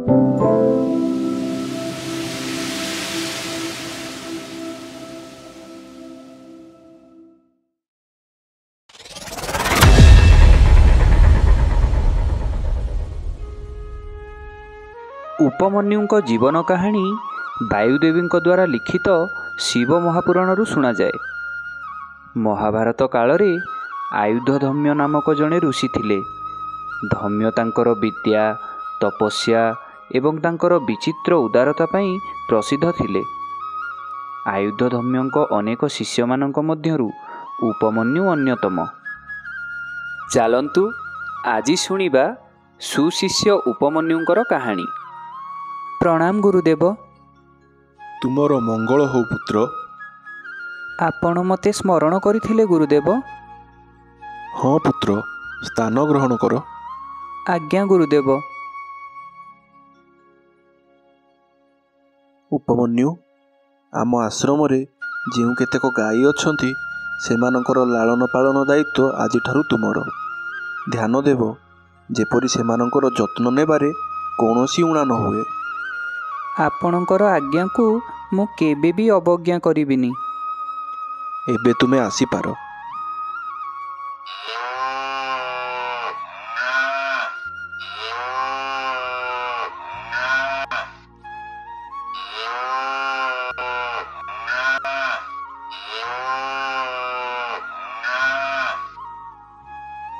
ଉପମନ୍ୟୁଙ୍କ ଜୀବନ କାହାଣୀ ବାୟୁଦେବୀଙ୍କ ଦ୍ୱାରା ଲିଖିତ ଶିବ ମହାପୁରାଣରୁ ଶୁଣାଯାଏ। ମହାଭାରତ କାଳରେ ଆୟୁଧଧମ୍ୟ ନାମକ ଜଣେ ଋଷି ଥିଲେ। ଧମ୍ୟ ତାଙ୍କର ବିଦ୍ୟା, ତପସ୍ୟା ଏବଂ ତାଙ୍କର ବିଚିତ୍ର ଉଦାରତା ପାଇଁ ପ୍ରସିଦ୍ଧ ଥିଲେ। ଆୟୁଧଧମ୍ୟଙ୍କ ଅନେକ ଶିଷ୍ୟମାନଙ୍କ ମଧ୍ୟରୁ ଉପମନ୍ୟୁ ଅନ୍ୟତମ। ଚାଲନ୍ତୁ ଆଜି ଶୁଣିବା ସୁଶିଷ୍ୟ ଉପମନ୍ୟୁଙ୍କର କାହାଣୀ। ପ୍ରଣାମ ଗୁରୁଦେବ। ତୁମର ମଙ୍ଗଳ ହଉ ପୁତ୍ର। ଆପଣ ମୋତେ ସ୍ମରଣ କରିଥିଲେ ଗୁରୁଦେବ? ହଁ ପୁତ୍ର, ସ୍ଥାନ ଗ୍ରହଣ କର। ଆଜ୍ଞା ଗୁରୁଦେବ। ଉପମନ୍ୟୁ, ଆମ ଆଶ୍ରମରେ ଯେଉଁ କେତେକ ଗାଈ ଅଛନ୍ତି ସେମାନଙ୍କର ଲାଳନ ପାଳନ ଦାୟିତ୍ୱ ଆଜିଠାରୁ ତୁମର। ଧ୍ୟାନ ଦେବ ଯେପରି ସେମାନଙ୍କର ଯତ୍ନ ନେବାରେ କୌଣସି ଊଣା ନ ହୁଏ। ଆପଣଙ୍କର ଆଜ୍ଞାକୁ ମୁଁ କେବେ ବି ଅବଜ୍ଞା କରିବିନି। ଏବେ ତୁମେ ଆସିପାର।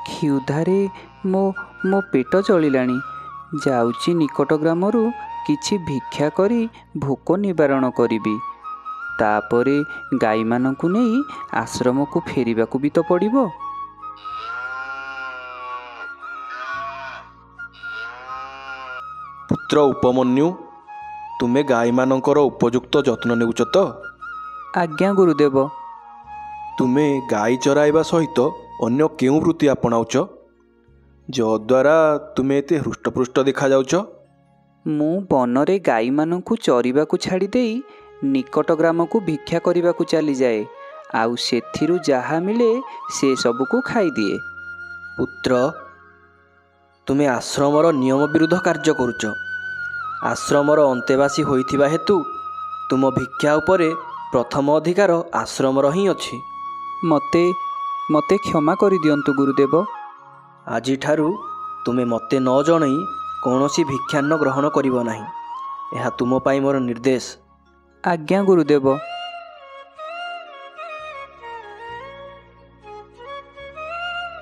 କ୍ଷୁଧାରେ ମୋ ପେଟ ଚଳିଲାଣି। ଯାଉଛି ନିକଟ ଗ୍ରାମରୁ କିଛି ଭିକ୍ଷା କରି ଭୋକ ନିବାରଣ କରିବି। ତାପରେ ଗାଈମାନଙ୍କୁ ନେଇ ଆଶ୍ରମକୁ ଫେରିବାକୁ ବି ତ ପଡ଼ିବ। ପୁତ୍ର ଉପମନ୍ୟୁ, ତୁମେ ଗାଈମାନଙ୍କର ଉପଯୁକ୍ତ ଯତ୍ନ ନେଉଛ ତ? ଆଜ୍ଞା ଗୁରୁଦେବ। ତୁମେ ଗାଈ ଚରାଇବା ସହିତ ଅନ୍ୟ କେଉଁ ବୃତ୍ତି ଆପଣାଉଛ ଯଦ୍ୱାରା ତୁମେ ଏତେ ହୃଷ୍ଟପୃଷ୍ଟ ଦେଖାଯାଉଛ? ମୁଁ ବନରେ ଗାଈମାନଙ୍କୁ ଚରିବାକୁ ଛାଡ଼ି ଦେଇ ନିକଟ ଗ୍ରାମକୁ ଭିକ୍ଷା କରିବାକୁ ଚାଲିଯାଏ। ଆଉ ସେଥିରୁ ଯାହା ମିଳେ ସେସବୁକୁ ଖାଇଦିଏ। ପୁତ୍ର, ତୁମେ ଆଶ୍ରମର ନିୟମ ବିରୁଦ୍ଧ କାର୍ଯ୍ୟ କରୁଛ। ଆଶ୍ରମର ଅନ୍ତେବାସୀ ହୋଇଥିବା ହେତୁ ତୁମ ଭିକ୍ଷା ଉପରେ ପ୍ରଥମ ଅଧିକାର ଆଶ୍ରମର ହିଁ ଅଛି। ମୋତେ କ୍ଷମା କରିଦିଅନ୍ତୁ ଗୁରୁଦେବ। ଆଜିଠାରୁ ତୁମେ ମୋତେ ନ ଜଣାଇ କୌଣସି ଭିକ୍ଷାନ୍ନ ଗ୍ରହଣ କରିବ ନାହିଁ। ଏହା ତୁମ ପାଇଁ ମୋର ନିର୍ଦ୍ଦେଶ। ଆଜ୍ଞା ଗୁରୁଦେବ।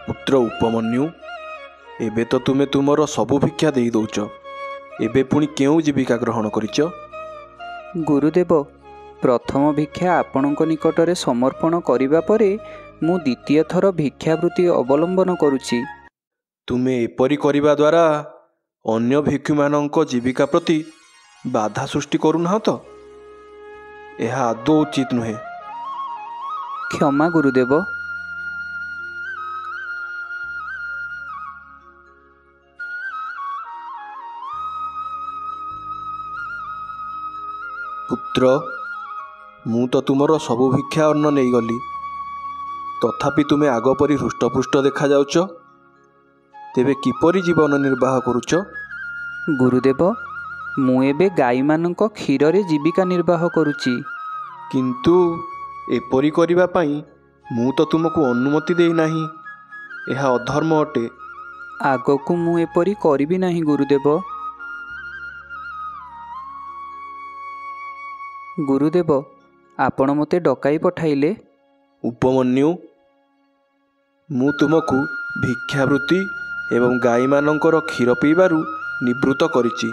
ପୁତ୍ର ଉପମନ୍ୟୁ, ଏବେ ତ ତୁମେ ତୁମର ସବୁ ଭିକ୍ଷା ଦେଇ ଦେଉଛ। ଏବେ ପୁଣି କେଉଁ ଜୀବିକା ଗ୍ରହଣ କରିଛ? ଗୁରୁଦେବ, ପ୍ରଥମ ଭିକ୍ଷା ଆପଣଙ୍କ ନିକଟରେ ସମର୍ପଣ କରିବା ପରେ ମୁଁ ଦ୍ୱିତୀୟ ଥର ଭିକ୍ଷାବୃତ୍ତି ଅବଲମ୍ବନ କରୁଛି। ତୁମେ ଏପରି କରିବା ଦ୍ୱାରା ଅନ୍ୟ ଭିକ୍ଷୁମାନଙ୍କ ଜୀବିକା ପ୍ରତି ବାଧା ସୃଷ୍ଟି କରୁନାହଁ ତ? ଏହା ଆଦୌ ଉଚିତ ନୁହେଁ। କ୍ଷମା ଗୁରୁଦେବ। ପୁତ୍ର, ମୁଁ ତ ତୁମର ସବୁ ଭିକ୍ଷା ଅନ୍ନ ନେଇଗଲି। ତଥାପି ତୁମେ ଆଗ ପରି ହୃଷ୍ଟପୃଷ୍ଟ ଦେଖାଯାଉଛ। ତେବେ କିପରି ଜୀବନ ନିର୍ବାହ କରୁଛ? ଗୁରୁଦେବ, ମୁଁ ଏବେ ଗାଈମାନଙ୍କ କ୍ଷୀରରେ ଜୀବିକା ନିର୍ବାହ କରୁଛି। କିନ୍ତୁ ଏପରି କରିବା ପାଇଁ ମୁଁ ତ ତୁମକୁ ଅନୁମତି ଦେଇନାହିଁ। ଏହା ଅଧର୍ମ ଅଟେ। ଆଗକୁ ମୁଁ ଏପରି କରିବି ନାହିଁ ଗୁରୁଦେବ। ଗୁରୁଦେବ, ଆପଣ ମୋତେ ଡକାଇ ପଠାଇଲେ? ଉପମନ୍ୟୁ, ମୁଁ ତୁମକୁ ଭିକ୍ଷାବୃତ୍ତି ଏବଂ ଗାଈମାନଙ୍କର କ୍ଷୀର ପିଇବାରୁ ନିବୃତ୍ତ କରିଛି।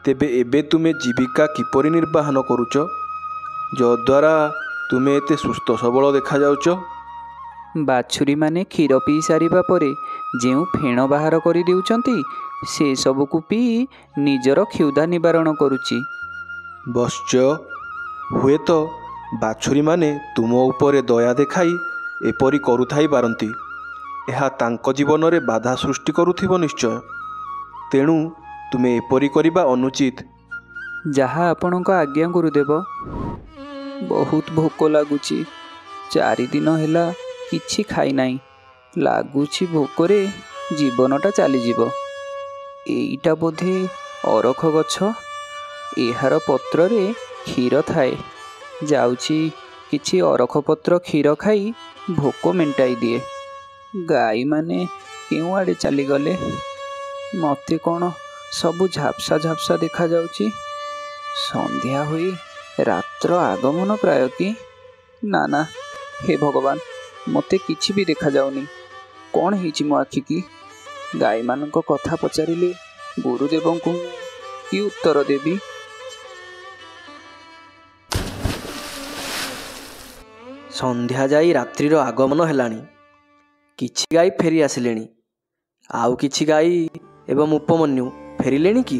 ତେବେ ଏବେ ତୁମେ ଜୀବିକା କିପରି ନିର୍ବାହନ କରୁଛ ଯଦ୍ୱାରା ତୁମେ ଏତେ ସୁସ୍ଥ ସବଳ ଦେଖାଯାଉଛ? ବାଛୁରୀମାନେ କ୍ଷୀର ପିଇ ସାରିବା ପରେ ଯେଉଁ ଫେଣ ବାହାର କରିଦେଉଛନ୍ତି ସେସବୁକୁ ପିଇ ନିଜର କ୍ଷୁଧା ନିବାରଣ କରୁଛି। ବତ୍ସ, ହୁଏତ ବାଛୁରୀମାନେ ତୁମ ଉପରେ ଦୟା ଦେଖାଇ ଏପରି କରୁଥାଇ ପାରନ୍ତି। ଏହା ତାଙ୍କ ଜୀବନରେ ବାଧା ସୃଷ୍ଟି କରୁଥିବ ନିଶ୍ଚୟ। ତେଣୁ ତୁମେ ଏପରି କରିବା ଅନୁଚିତ। ଯାହା ଆପଣଙ୍କ ଆଜ୍ଞା ଗୁରୁଦେବ। ବହୁତ ଭୋକ ଲାଗୁଛି। 4 ଦିନ ହେଲା କିଛି ଖାଇନାହିଁ। ଲାଗୁଛି ଭୋକରେ ଜୀବନଟା ଚାଲିଯିବ। ଏଇଟା ବୋଧେ ଅରଖ ଗଛ, ଏହାର ପତ୍ରରେ କ୍ଷୀର ଥାଏ। ଯାଉଛି କିଛି ଅରଖ ପତ୍ର କ୍ଷୀର ଖାଇ ଭୋକ ମେଣ୍ଟାଇ ଦିଏ। ଗାଈମାନେ କେଉଁଆଡ଼େ ଚାଲିଗଲେ? ମୋତେ କ'ଣ ସବୁ ଝାପ୍ସା ଝାପ୍ସା ଦେଖାଯାଉଛି? ସନ୍ଧ୍ୟା ହୋଇ ରାତ୍ର ଆଗମନ ପ୍ରାୟ କି? ନା ନା, ହେ ଭଗବାନ, ମୋତେ କିଛି ବି ଦେଖାଯାଉନି। କ'ଣ ହେଇଛି ମୋ ଆଖିକି? ଗାଈମାନଙ୍କ କଥା ପଚାରିଲେ ଗୁରୁଦେବଙ୍କୁ ମୁଁ କି ଉତ୍ତର ଦେବି? ସନ୍ଧ୍ୟା ଯାଇ ରାତ୍ରିର ଆଗମନ ହେଲାଣି। କିଛି ଗାଈ ଫେରି ଆସିଲେଣି। ଆଉ କିଛି ଗାଈ ଏବଂ ଉପମନ୍ୟୁ ଫେରିଲେଣି କି?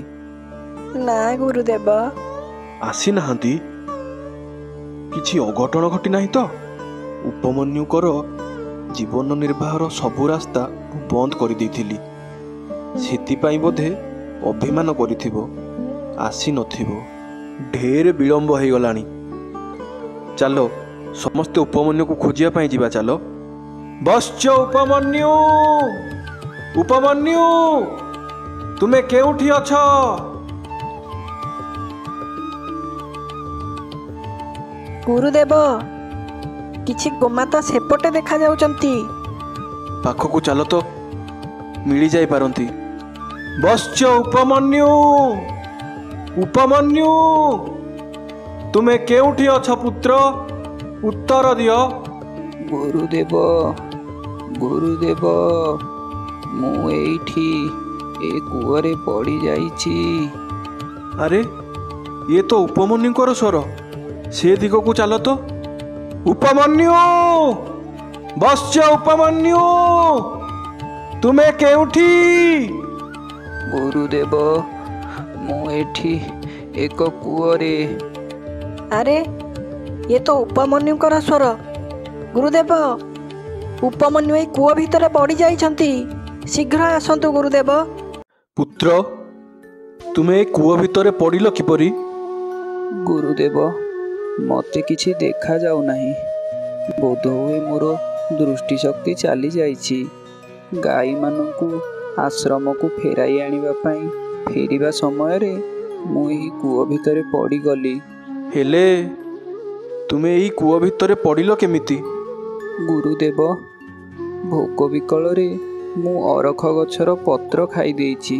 ନା ଗୁରୁଦେବ। ଆସିନାହାନ୍ତି? କିଛି ଅଘଟଣ ଘଟିନାହିଁ ତ? ଉପମନ୍ୟୁଙ୍କର ଜୀବନ ନିର୍ବାହର ସବୁ ରାସ୍ତା ମୁଁ ବନ୍ଦ କରିଦେଇଥିଲି। ସେଥିପାଇଁ ବୋଧେ ଅଭିମାନ କରିଥିବ, ଆସିନଥିବ। ଢେର ବିଳମ୍ବ ହେଇଗଲାଣି। ଚାଲ ସମସ୍ତେ ଉପମନ୍ୟୁକୁ ଖୋଜିବା ପାଇଁ ଯିବା। ଚାଲ। ବତ୍ସ ଉପମନ୍ୟୁ, ଉପମନ୍ୟୁ, ତୁମେ କେଉଁଠି ଅଛ? ଗୁରୁଦେବ, କିଛି ଗୋମାତା ସେପଟେ ଦେଖାଯାଉଛନ୍ତି। ପାଖକୁ ଚାଲ ତ, ମିଳିଯାଇପାରନ୍ତି। ବତ୍ସ ଉପମନ୍ୟୁ, ଉପମନ୍ୟୁ, ତୁମେ କେଉଁଠି ଅଛ ପୁତ୍ର? ଉତ୍ତର ଦିଅ। ଗୁରୁଦେବ, ଗୁରୁଦେବ, ମୁଁ ଏଇଠି ଏ କୂଅରେ ପଡ଼ିଯାଇଛି। ଆରେ, ଇଏ ତ ଉପମନ୍ୟୁଙ୍କର ସ୍ୱର। ସେ ଦିଗକୁ ଚାଲ ତ। ଉପମନ୍ୟୁ, ବତ୍ସ ଉପମନ୍ୟୁ, ତୁମେ କେଉଁଠି? ଗୁରୁଦେବ, ମୁଁ ଏଠି ଏକ କୂଅରେ। ଆରେ, ଇଏ ତ ଉପମନ୍ୟୁଙ୍କର ସ୍ୱର। ଗୁରୁଦେବ, ଉପମନ୍ୟୁ ଏଇ କୂଅ ଭିତରେ ପଡ଼ି ଯାଇଛନ୍ତି। ଶୀଘ୍ର ଆସନ୍ତୁ ଗୁରୁଦେବ। ପୁତ୍ର, ତୁମେ ଏ କୂଅ ଭିତରେ ପଡ଼ିଲ କିପରି? ଗୁରୁଦେବ, ମୋତେ କିଛି ଦେଖାଯାଉନାହିଁ। ବୋଧହୁଏ ମୋର ଦୃଷ୍ଟିଶକ୍ତି ଚାଲିଯାଇଛି। ଗାଈମାନଙ୍କୁ ଆଶ୍ରମକୁ ଫେରାଇ ଆଣିବା ପାଇଁ ଫେରିବା ସମୟରେ ମୁଁ ଏହି କୂଅ ଭିତରେ ପଡ଼ିଗଲି। ହେଲେ ତୁମେ ଏହି କୂଅ ଭିତରେ ପଡ଼ିଲ କେମିତି? ଗୁରୁଦେବ, ଭୋକ ବିକଳରେ ମୁଁ ଅରଖ ଗଛର ପତ୍ର ଖାଇ ଦେଇଛି,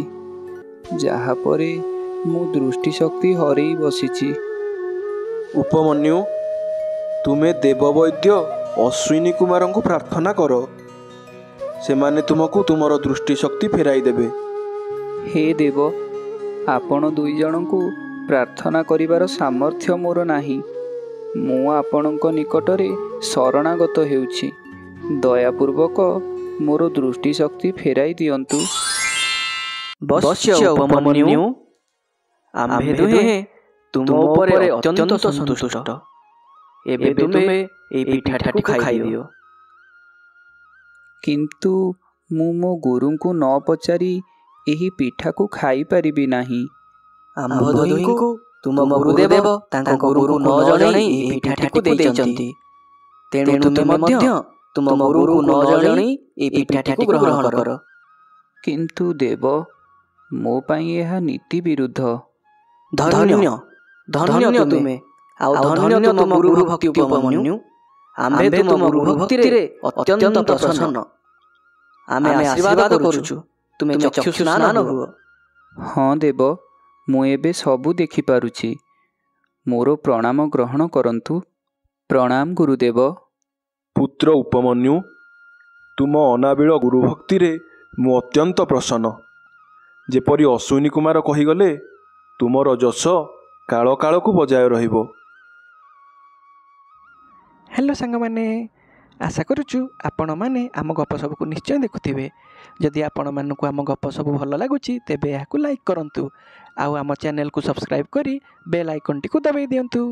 ଯାହାପରେ ମୁଁ ଦୃଷ୍ଟିଶକ୍ତି ହରେଇ ବସିଛି। ଉପମନ୍ୟୁ, ତୁମେ ଦେବବୈଦ୍ୟ ଅଶ୍ୱିନୀ କୁମାରଙ୍କୁ ପ୍ରାର୍ଥନା କର। ସେମାନେ ତୁମକୁ ତୁମର ଦୃଷ୍ଟିଶକ୍ତି ଫେରାଇ ଦେବେ। ହେ ଦେବ, ଆପଣ ଦୁଇ ଜଣଙ୍କୁ ପ୍ରାର୍ଥନା କରିବାର ସାମର୍ଥ୍ୟ ମୋର ନାହିଁ। ମୁଁ ଆପଣଙ୍କ ନିକଟରେ ଶରଣାଗତ ହେଉଛି। ଦୟାପୂର୍ବକ ମୋର ଦୃଷ୍ଟିଶକ୍ତି ଫେରାଇ ଦିଅନ୍ତୁ। ବତ୍ସ ଉପମନ୍ୟୁ, ଆମ୍ଭେ ଦୁହେଁ ତୁମ ଉପରେ ଅତ୍ୟନ୍ତ ସନ୍ତୁଷ୍ଟ। ଏବେ ତୁମେ ଏହି ପିଠାଟିକୁ ଖାଇଦିଅ। କିନ୍ତୁ ମୁଁ ମୋ ଗୁରୁଙ୍କୁ ନ ପଚାରି ଏହି ପିଠାକୁ ଖାଇପାରିବି ନାହିଁ। ଆମ୍ଭ ଦୁହିଁଙ୍କୁ ତୁମ ଗୁରୁଦେବ ତାଙ୍କ ଗୁରୁଙ୍କୁ ନ ଜଣାଇ ଏହି ପିଠାଟିକୁ ଦେଇଛନ୍ତି। ତେଣୁ ତୁମେ ମଧ୍ୟ ତୁମ ଗୁରୁଙ୍କୁ ନ ଜଣାଇ ଏହି ପିଠାଟିକୁ ଗ୍ରହଣ କର। କିନ୍ତୁ ଦେବ, ମୋ ପାଇଁ ଏହା ନୀତି ବିରୁଦ୍ଧ। ଧନ୍ୟ ଧନ୍ୟ ତୁମେ, ଆଉ ଧନ୍ୟ ତୁମ ଗୁରୁ ଭକ୍ତି ଉପମନ୍ୟୁ। ଆମ୍ଭେ ତୁମ ଗୁରୁ ଭକ୍ତିରେ ଅତ୍ୟନ୍ତ ପ୍ରସନ୍ନ। ଆମେ ଆଶୀର୍ବାଦ କରୁଛୁ, ତୁମେ ଚକ୍ଷୁସ୍ନାନ ହୁଅ। ହଁ ଦେବ, ମୁଁ ଏବେ ସବୁ ଦେଖିପାରୁଛି। ମୋର ପ୍ରଣାମ ଗ୍ରହଣ କରନ୍ତୁ। ପ୍ରଣାମ ଗୁରୁଦେବ। ପୁତ୍ର ଉପମନ୍ୟୁ, ତୁମ ଅନାବିଳ ଗୁରୁଭକ୍ତିରେ ମୁଁ ଅତ୍ୟନ୍ତ ପ୍ରସନ୍ନ। ଯେପରି ଅଶ୍ୱିନୀ କୁମାର କହିଗଲେ, ତୁମର ଯଶ କାଳ କାଳକୁ ବଜାୟ ରହିବ। ହ୍ୟାଲୋ ସାଙ୍ଗମାନେ, ଆଶା କରୁଛୁ ଆପଣମାନେ ଆମ ଗପସବୁକୁ ନିଶ୍ଚୟ ଦେଖୁଥିବେ। ଯଦି ଆପଣମାନଙ୍କୁ ଆମ ଗପସବୁ ଭଲ ଲାଗୁଛି ତେବେ ଏହାକୁ ଲାଇକ୍ କରନ୍ତୁ, ଆଉ ଆମ ଚ୍ୟାନେଲକୁ ସବସ୍କ୍ରାଇବ୍ କରି ବେଲ୍ ଆଇକନ୍ଟିକୁ ଦବାଇ ଦିଅନ୍ତୁ।